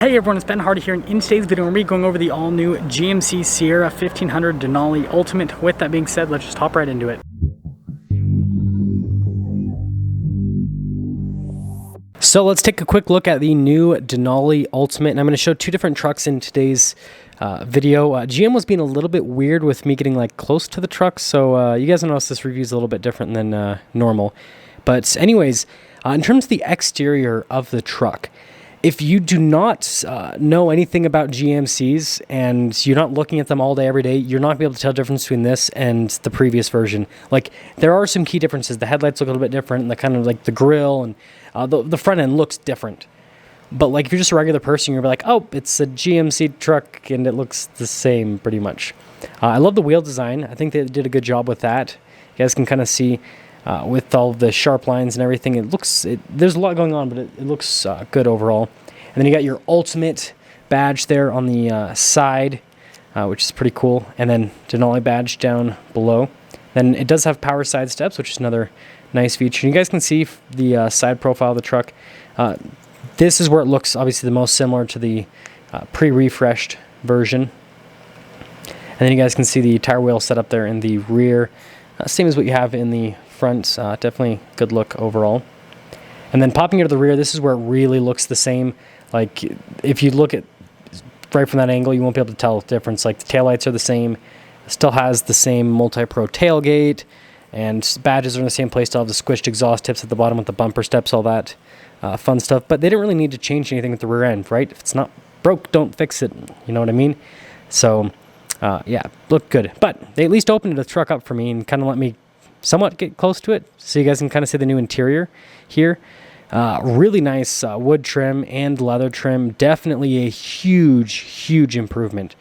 Hey everyone, it's Ben Hardy here, and in today's video we're going to be going over the all-new GMC Sierra 1500 Denali Ultimate. With that being said, let's just hop right into it. So let's take a quick look at the new Denali Ultimate, and I'm going to show two different trucks in today's video. GM was being a little bit weird with me getting like close to the truck, so you guys will notice this review is a little bit different than normal. But anyways, in terms of the exterior of the truck, if you do not know anything about GMCs and you're not looking at them all day, every day, you're not going to be able to tell the difference between this and the previous version. Like, there are some key differences. The headlights look a little bit different, and the kind of like the grille and the front end looks different. But like, if you're just a regular person, you're like, oh, it's a GMC truck and it looks the same pretty much. I love the wheel design. I think they did a good job with that. You guys can kind of see with all the sharp lines and everything, there's a lot going on, but it looks good overall. And then you got your Ultimate badge there on the side, which is pretty cool, and then Denali badge down below. Then it does have power side steps, which is another nice feature. And you guys can see the side profile of the truck. This is where it looks obviously the most similar to the pre-refreshed version. And then you guys can see the tire wheel set up there in the rear, same as what you have in the front. Definitely good look overall. And then popping into the rear, this is where it really looks the same. Like, if you look at right from that angle, you won't be able to tell the difference. Like, the taillights are the same. It still has the same multi-pro tailgate, and badges are in the same place. Still have the squished exhaust tips at the bottom with the bumper steps, all that fun stuff. But they didn't really need to change anything with the rear end, right? If it's not broke, don't fix it. You know what I mean? So, yeah, looked good. But they at least opened the truck up for me and kind of let me somewhat get close to it, so you guys can kind of see the new interior here. Really nice wood trim and leather trim. Definitely a huge improvement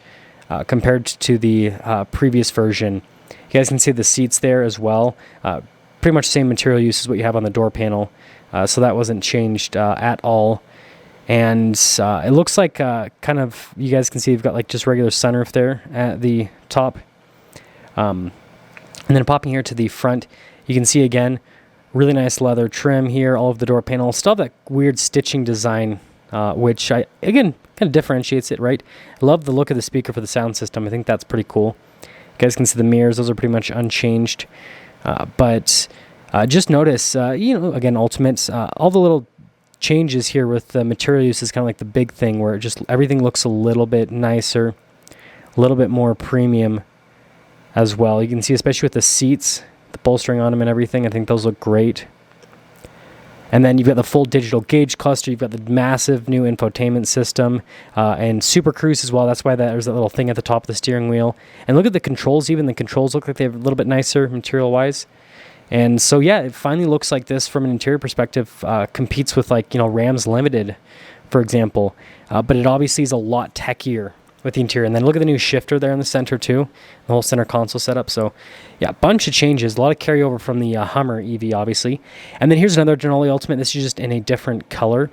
compared to the previous version. You guys can see the seats there as well. Pretty much same material use as what you have on the door panel, so that wasn't changed at all. And it looks like kind of, you guys can see you've got like just regular sunroof there at the top. And then popping here to the front, you can see again, really nice leather trim here, all of the door panels. Still have that weird stitching design, which again, kind of differentiates it, right? I love the look of the speaker for the sound system. I think that's pretty cool. You guys can see the mirrors. Those are pretty much unchanged. But just notice, again, Ultimates, all the little changes here with the material use is kind of like the big thing, where everything looks a little bit nicer, a little bit more premium as well. You can see, especially with the seats, the bolstering on them and everything, I think those look great. And then you've got the full digital gauge cluster. You've got the massive new infotainment system and Super Cruise as well. That's why there's that little thing at the top of the steering wheel. And look at the controls. Even the controls look like they have a little bit nicer material-wise. And so, yeah, it finally looks like this from an interior perspective competes with, like, Rams Limited, for example. But it obviously is a lot techier with the interior. And then look at the new shifter there in the center too, the whole center console setup. So yeah, a bunch of changes, a lot of carryover from the Hummer EV, obviously. And then here's another Denali Ultimate. This is just in a different color.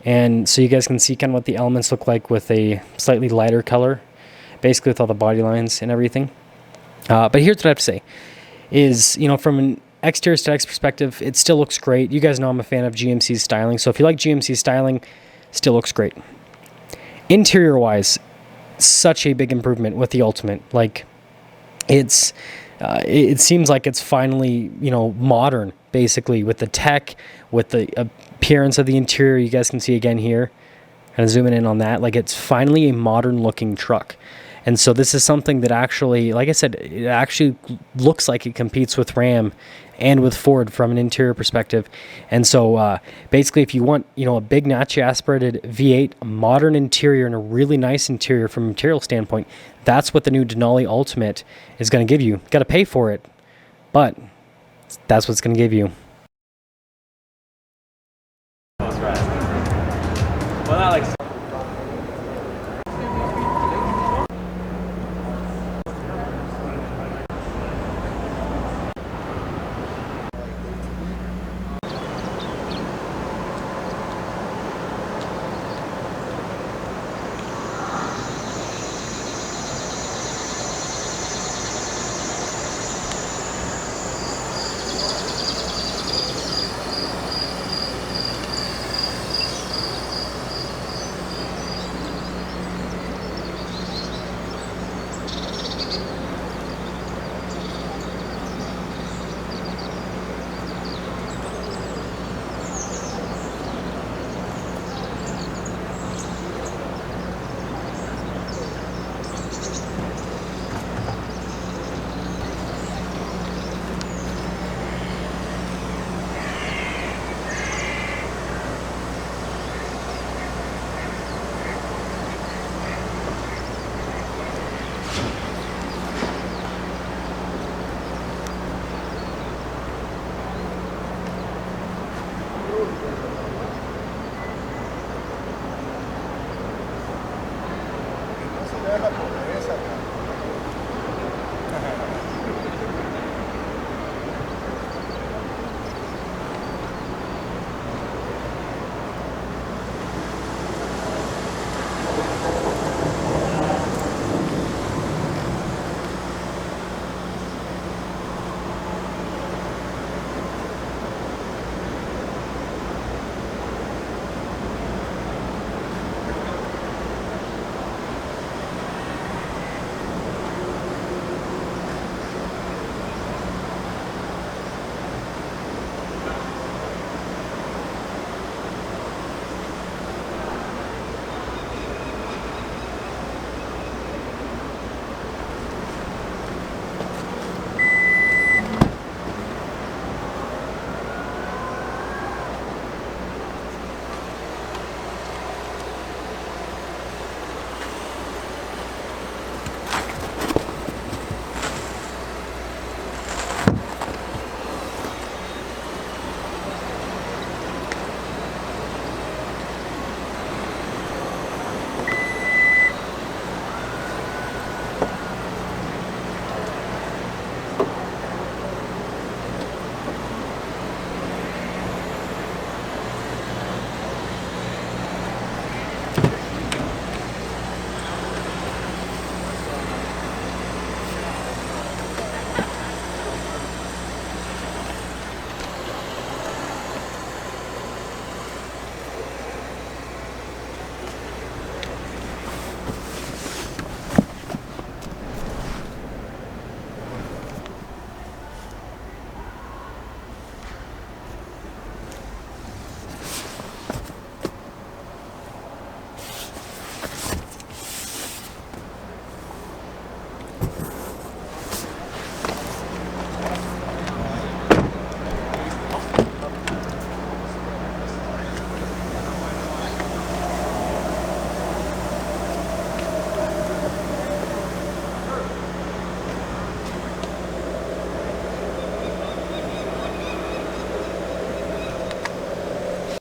And so you guys can see kind of what the elements look like with a slightly lighter color, basically with all the body lines and everything. But here's what I have to say is, from an exterior aesthetics perspective, it still looks great. You guys know I'm a fan of GMC's styling. So if you like GMC styling, still looks great. Interior wise, such a big improvement with the Ultimate. Like, it seems like it's finally, modern, basically, with the tech, with the appearance of the interior. You guys can see again here, kind of zooming in on that. Like, it's finally a modern looking truck. And so this is something that actually, like I said, it actually looks like it competes with Ram and with Ford from an interior perspective. And so basically, if you want, a big naturally aspirated V8, a modern interior, and a really nice interior from a material standpoint, that's what the new Denali Ultimate is going to give you. You got to pay for it, but that's what it's going to give you. That's right. Well, not like. Stand up.